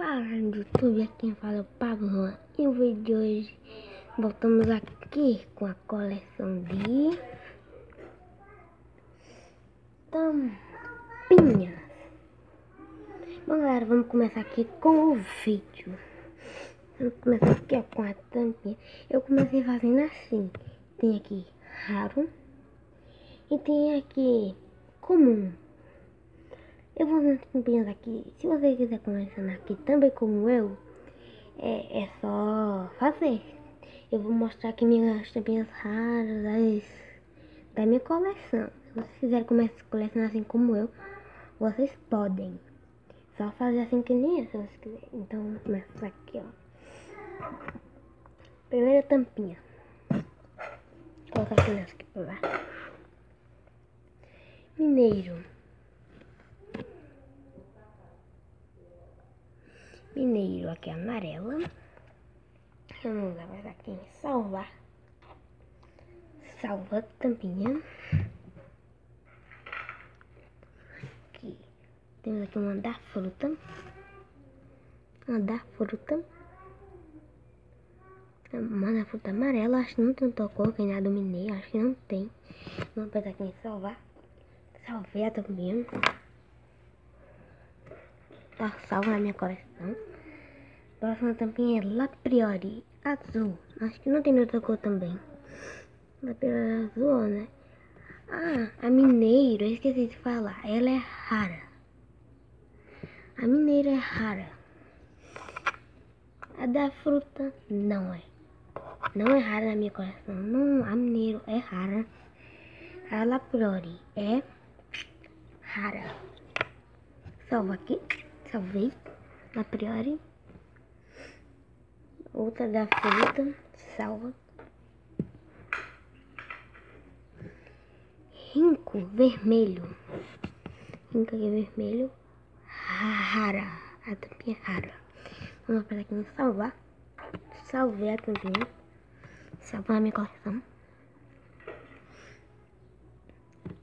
Fala no YouTube, aqui quem fala é o Pablo Juan. E o vídeo de hoje voltamos aqui com a coleção de tampinhas. Bom galera, vamos começar aqui com o vídeo. Vamos começar aqui ó, com a tampinha. Eu comecei fazendo assim. Tem aqui raro e tem aqui comum. Eu vou nas tampinhas aqui. Se você quiser começar aqui também como eu, é só fazer. Eu vou mostrar aqui minhas tampinhas raras da minha coleção. Se vocês quiserem começar a colecionar assim como eu, vocês podem. Só fazer assim que nem eu, se vocês quiserem. Então vamos começar aqui, ó. Primeira tampinha. Vou colocar aqui nessa aqui pra lá. Mineiro. Mineiro aqui amarela. Vamos lá, vai aqui em salvar. Salva tampinha. Aqui temos aqui uma da fruta. Uma da fruta. Uma da fruta amarela. Acho que não tem outra cor que nem a do mineiro. Acho que não tem. Vamos apertar aqui em salvar. Salvei a tampinha. Tá salvo na minha coleção. Próxima tampinha é La Priori azul. Acho que não tem outra cor também. La Priori azul, né? Ah, a mineiro, eu esqueci de falar. Ela é rara. A mineiro é rara. A da fruta não é. Não é rara na minha coleção. Não, a mineiro é rara. A La Priori é rara. Salva aqui. Salvei. La Priori. Outra da fruta. Salva. Rinco vermelho. Rinco aqui vermelho. Rara. A tampinha rara. Vamos apertar aqui em salvar. Salvei a tampinha. Salvar a minha coleção.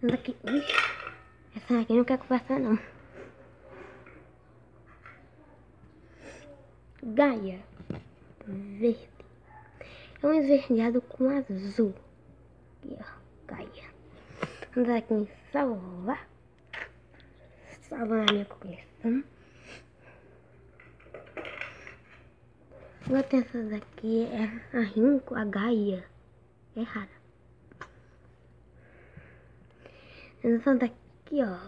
Essa aqui. Essa aqui não quer conversar não. Gaia. Verde. É um esverdeado com azul. Aqui, ó. Gaia. Vamos aqui em salvar. Salvar a minha coleção. Outra essa daqui é a Rinco, a Gaia. É rara. Essa daqui, ó.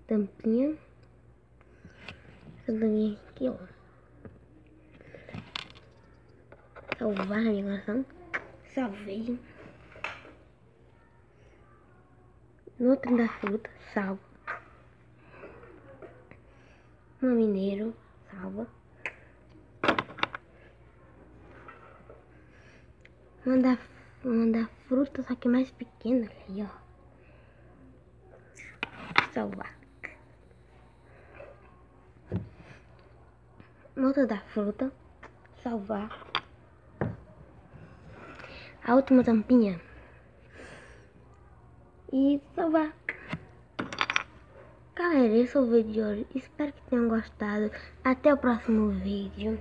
Tampinha. Essa tampinha aqui, ó. Salvar a minha coleção. Salvei. No outro da fruta, salvo. Uma mineiro, salva. Uma da fruta, só que mais pequena ali, ó. Salvar. Outra da fruta, salvar. A última tampinha. E salvar. Galera, esse é o vídeo de hoje. Espero que tenham gostado. Até o próximo vídeo.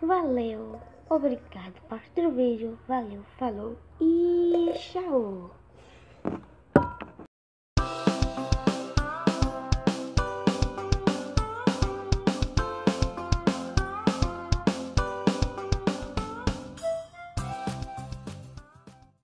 Valeu. Obrigado por assistir o vídeo. Valeu, falou e tchau.